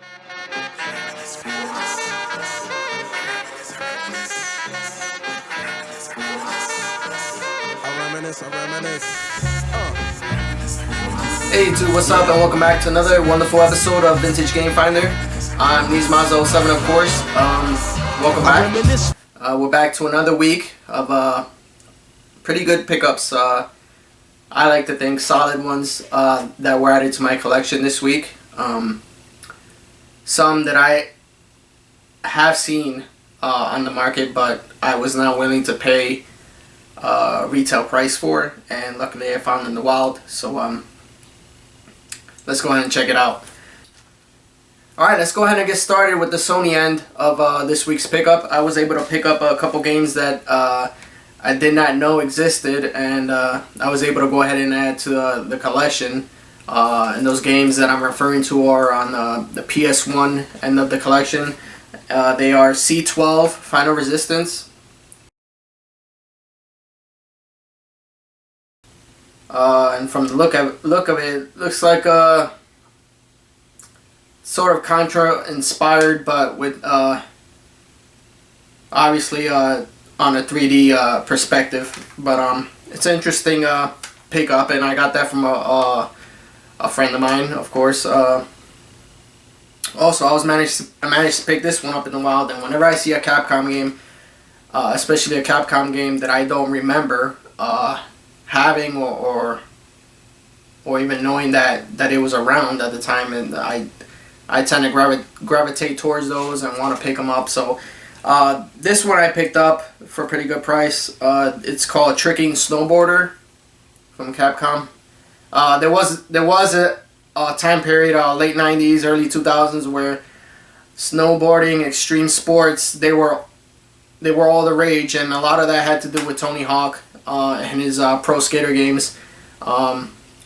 Hey YouTube, what's up, and welcome back to another wonderful episode of Vintage Game Finder. I'm Nizmazo7, of course. Welcome back. We're back to another week of pretty good pickups. I like to think solid ones that were added to my collection this week. Some that I have seen on the market, but I was not willing to pay retail price for, and luckily I found in the wild. So let's go ahead and check it out. Alright, let's go ahead and get started with the Sony end of this week's pickup. I was able to pick up a couple games that I did not know existed, and I was able to go ahead and add to the collection. And those games that I'm referring to are on the PS1 end of the collection. They are C12 Final Resistance, and from the look of it, looks like a sort of Contra inspired, but with obviously on a 3D perspective. But it's an interesting pickup, and I got that from a friend of mine, of course. Also, I managed to pick this one up in the wild, and whenever I see a Capcom game, especially a Capcom game that I don't remember having or even knowing that it was around at the time, and I tend to gravitate towards those and want to pick them up. So this one I picked up for a pretty good price. It's called Tricking Snowboarder from Capcom. There was a time period, late 90s, early 2000s, where snowboarding, extreme sports, they were all the rage, and a lot of that had to do with Tony Hawk and his pro skater games.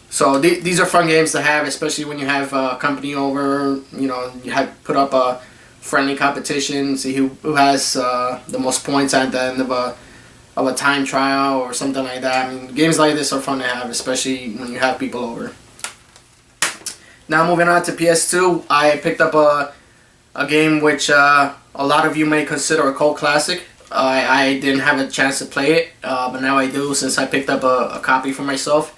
So these are fun games to have, especially when you have company over. You know, you have put up a friendly competition, see who has the most points at the end of a time trial or something like that. I mean, games like this are fun to have, especially when you have people over. Now moving on to PS2, I picked up a game which a lot of you may consider a cult classic. I didn't have a chance to play it, but now I do, since I picked up a copy for myself.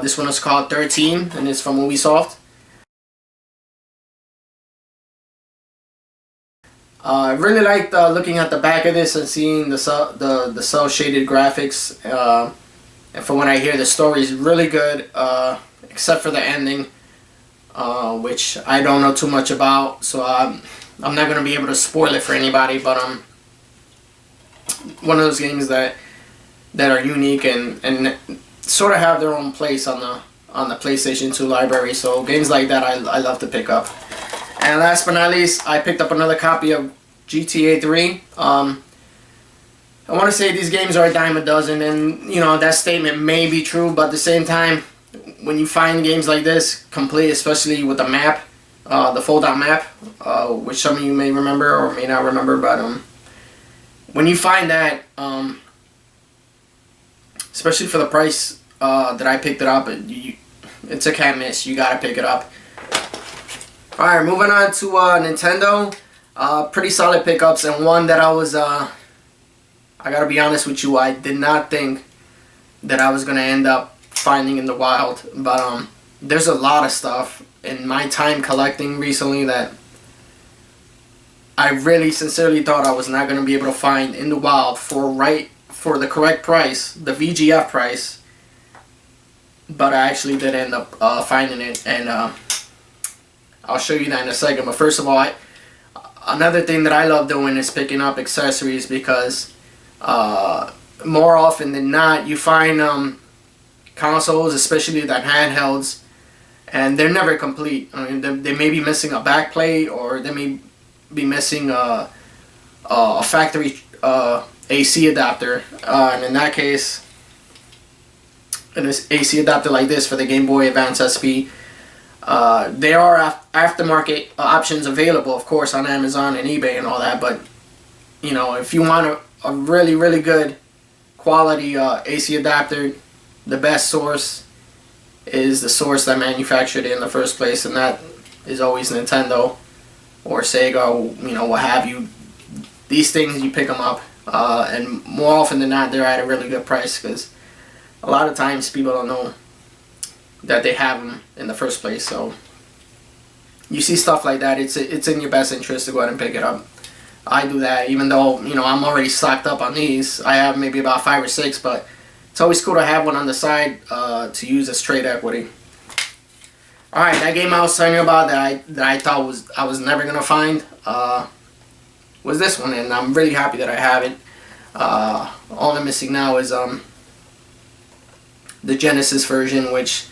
This one is called 13, and it's from Ubisoft. I really liked looking at the back of this and seeing the cell shaded graphics. And from what I hear, the story is really good, except for the ending, which I don't know too much about. So I'm not gonna be able to spoil it for anybody. But one of those games that are unique and sort of have their own place on the PlayStation 2 library. So games like that I love to pick up. And last but not least, I picked up another copy of GTA 3. I want to say these games are a dime a dozen, and you know that statement may be true, but at the same time, when you find games like this complete, especially with the map, the fold-out map, which some of you may remember or may not remember, but when you find that, especially for the price that I picked it up, it's a can't miss. You gotta pick it up. Alright, moving on to Nintendo. Pretty solid pickups, and one that I was, I gotta be honest with you, I did not think that I was gonna end up finding in the wild. But there's a lot of stuff in my time collecting recently that I really sincerely thought I was not gonna be able to find in the wild for the correct price, the VGF price. But I actually did end up finding it, and I'll show you that in a second. But first of all, another thing that I love doing is picking up accessories, because more often than not, you find consoles, especially the handhelds, and they're never complete. I mean, they may be missing a backplate, or they may be missing a factory AC adapter, and in that case, an AC adapter like this for the Game Boy Advance SP, there are aftermarket options available, of course, on Amazon and eBay and all that. But you know, if you want a really good quality AC adapter, the best source is the source that manufactured it in the first place, and that is always Nintendo. or Sega, or, you know, what have you. These things, you pick them up, and more often than not, they're at a really good price, because a lot of times people don't know that they have them in the first place. So you see stuff like that, it's in your best interest to go ahead and pick it up. I do that, even though, you know, I'm already stocked up on these. I have maybe about 5 or 6, but it's always cool to have one on the side to use as trade equity. All right, that game I was telling you about that I thought I was never gonna find was this one, and I'm really happy that I have it. All I'm missing now is the Genesis version, which,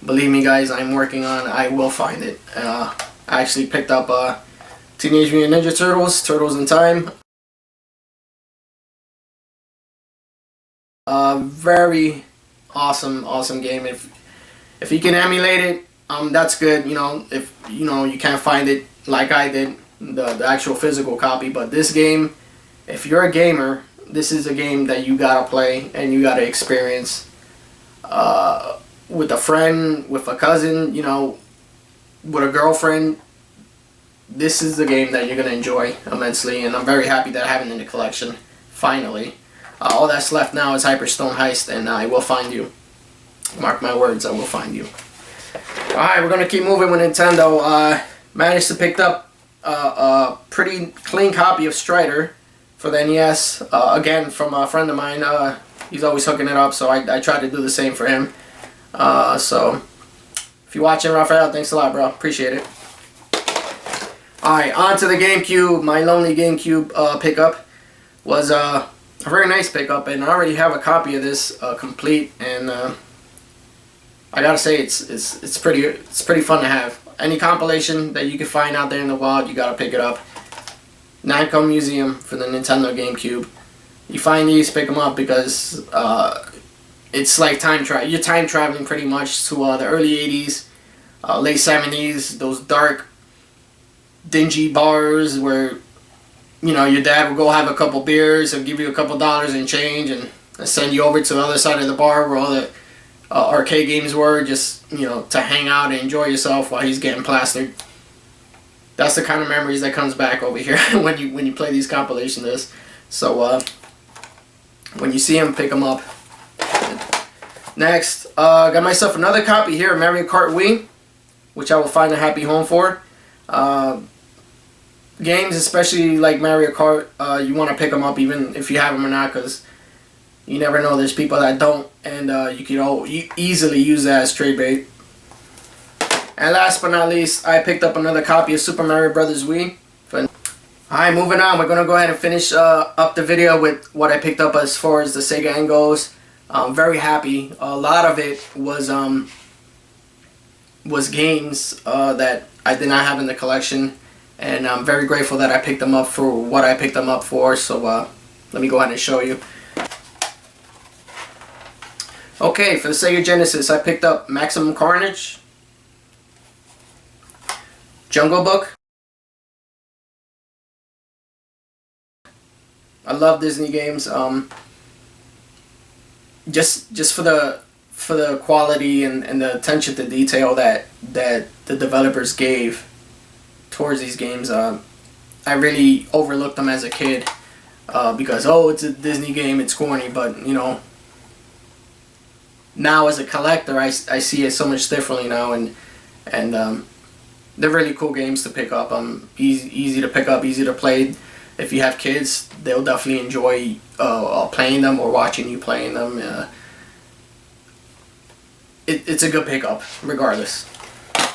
believe me guys, I'm working on. I will find it. I actually picked up Teenage Mutant Ninja Turtles, Turtles in Time. Very awesome game. If you can emulate it, that's good. You know, if you know you can't find it like I did, the actual physical copy. But this game, if you're a gamer, this is a game that you gotta play and you gotta experience. With a friend, with a cousin, you know, with a girlfriend, this is the game that you're going to enjoy immensely, and I'm very happy that I have it in the collection, finally. All that's left now is Hyperstone Heist, and I will find you. Mark my words, I will find you. Alright, we're going to keep moving with Nintendo. Managed to pick up a pretty clean copy of Strider for the NES, again, from a friend of mine. He's always hooking it up, so I try to do the same for him. So, if you're watching, Raphael, thanks a lot, bro. Appreciate it. Alright, on to the GameCube. My lonely GameCube pickup was a very nice pickup, and I already have a copy of this complete, and I gotta say it's pretty fun to have. Any compilation that you can find out there in the wild, you gotta pick it up. Namco Museum for the Nintendo GameCube. You find these, pick them up, because it's like you're time traveling pretty much to the early 80s, late 70s, those dark, dingy bars where, you know, your dad would go have a couple beers and give you a couple dollars in change and send you over to the other side of the bar where all the arcade games were, just, you know, to hang out and enjoy yourself while he's getting plastered. That's the kind of memories that comes back over here when you play these compilation discs. So when you see them, pick them up. Next, got myself another copy here of Mario Kart Wii, which I will find a happy home for. Games, especially like Mario Kart, you want to pick them up even if you have them or not, because you never know, there's people that don't, and you can easily use that as trade bait. And last but not least, I picked up another copy of Super Mario Bros. Wii. Alright, moving on. We're going to go ahead and finish up the video with what I picked up as far as the Sega end goes. I'm very happy. A lot of it was games that I did not have in the collection, and I'm very grateful that I picked them up for what I picked them up for. So let me go ahead and show you. Okay, for the Sega Genesis, I picked up Maximum Carnage, Jungle Book. I love Disney games. Just for the quality and the attention to detail that the developers gave towards these games. I really overlooked them as a kid because, oh, it's a Disney game, it's corny, but you know, now as a collector, I see it so much differently now, and they're really cool games to pick up. Easy to pick up, easy to play. If you have kids, they'll definitely enjoy playing them or watching you playing them. It's a good pickup, regardless.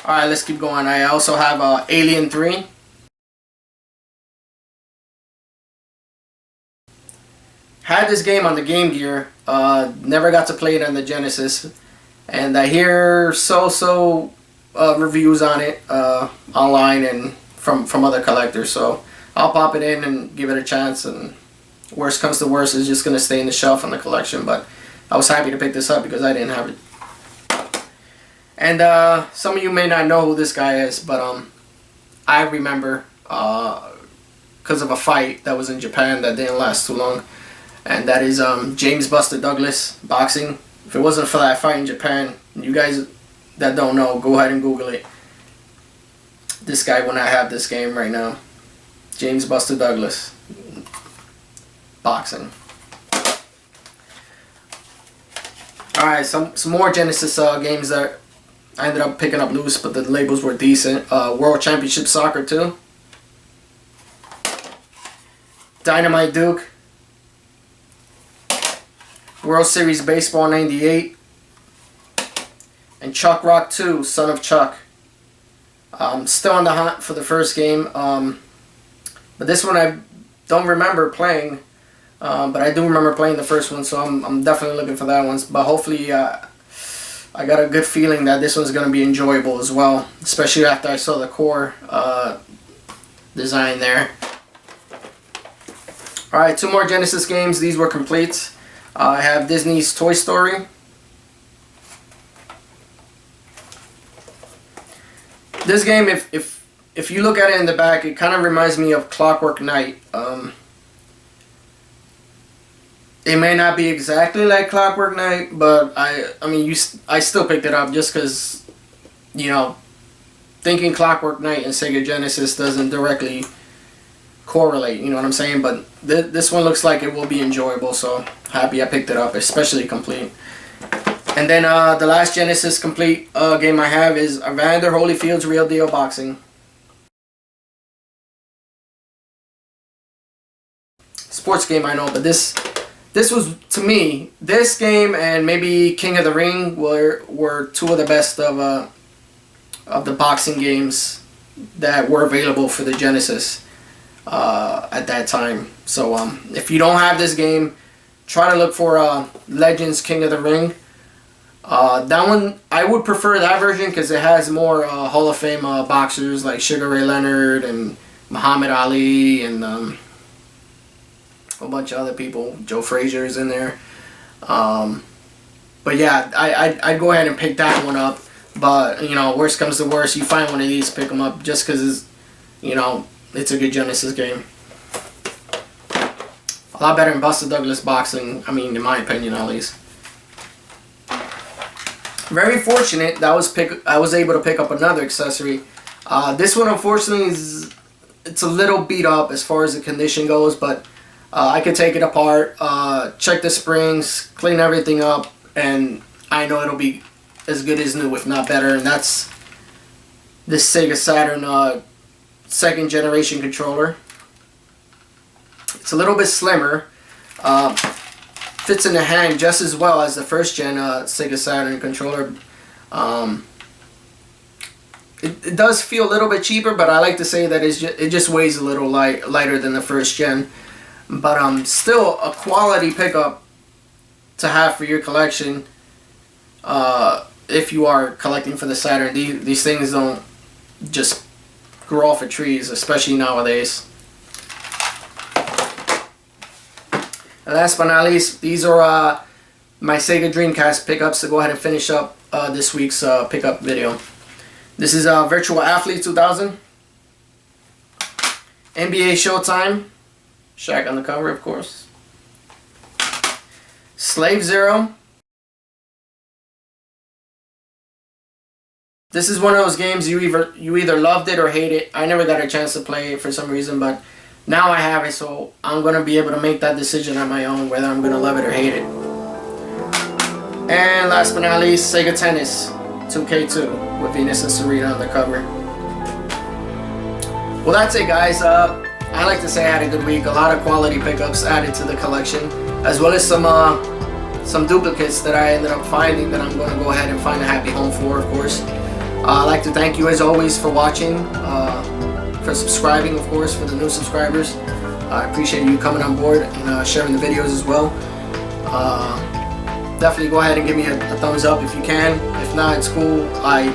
Alright, let's keep going. I also have Alien 3. Had this game on the Game Gear, never got to play it on the Genesis, and I hear so reviews on it online and from other collectors, so I'll pop it in and give it a chance, and worst comes to worst, it's just going to stay in the shelf on the collection, but I was happy to pick this up because I didn't have it. And some of you may not know who this guy is, but I remember because of a fight that was in Japan that didn't last too long, and that is James Buster Douglas boxing. If it wasn't for that fight in Japan, you guys that don't know, go ahead and Google it. this guy would not have this game right now. James Buster Douglas. Boxing. Alright, some more Genesis games that I ended up picking up loose, but the labels were decent. World Championship Soccer 2. Dynamite Duke. World Series Baseball 98. And Chuck Rock 2, Son of Chuck. Still on the hunt for the first game. But this one I don't remember playing. But I do remember playing the first one, so I'm definitely looking for that one. But hopefully I got a good feeling that this one's going to be enjoyable as well. Especially after I saw the core design there. Alright, 2 more Genesis games. These were complete. I have Disney's Toy Story. This game, if you look at it in the back, it kind of reminds me of Clockwork Knight. It may not be exactly like Clockwork Knight, but I still picked it up just because, you know, thinking Clockwork Knight and Sega Genesis doesn't directly correlate, you know what I'm saying? But this one looks like it will be enjoyable, so happy I picked it up, especially complete. And then the last Genesis complete game I have is Evander Holyfield's Real Deal Boxing. Sports game, I know, but this was, to me, this game and maybe King of the Ring were 2 of the best of the boxing games that were available for the Genesis at that time. So if you don't have this game, try to look for Legends King of the Ring. That one, I would prefer that version because it has more Hall of Fame boxers like Sugar Ray Leonard and Muhammad Ali and a bunch of other people. Joe Frazier's in there. But yeah, I'd go ahead and pick that one up. But, you know, worst comes to worst, you find one of these, pick them up just because, you know, it's a good Genesis game. A lot better than Buster Douglas Boxing, I mean, in my opinion at least. Very fortunate that I was able to pick up another accessory. This one, unfortunately, it's a little beat up as far as the condition goes, but I could take it apart, check the springs, clean everything up, and I know it'll be as good as new, if not better. And that's this Sega Saturn 2nd generation controller. It's a little bit slimmer. Fits in the hand just as well as the 1st gen Sega Saturn controller. It does feel a little bit cheaper, but I like to say that it just weighs a little lighter than the 1st gen. But still a quality pickup to have for your collection. If you are collecting for the Saturn, these things don't just grow off of trees, especially nowadays. And last but not least, these are my Sega Dreamcast pickups to go ahead and finish up this week's pickup video. This is Virtual Athlete 2000, NBA Showtime, Shaq on the cover, of course, Slave Zero. This is one of those games you either loved it or hate it. I never got a chance to play it for some reason, but now I have it, so I'm going to be able to make that decision on my own, whether I'm going to love it or hate it. And last but not least, Sega Tennis 2K2 with Venus and Serena on the cover. Well, that's it, guys. I like to say I had a good week. A lot of quality pickups added to the collection, as well as some duplicates that I ended up finding that I'm going to go ahead and find a happy home for, of course. I'd like to thank you as always for watching, for subscribing, of course, for the new subscribers. I appreciate you coming on board and sharing the videos as well. Definitely go ahead and give me a thumbs up if you can. If not, it's cool. I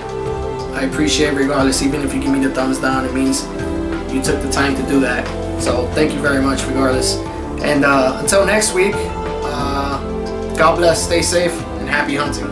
appreciate it regardless. Even if you give me the thumbs down, it means you took the time to do that. So thank you very much regardless. And until next week, God bless, stay safe, and happy hunting.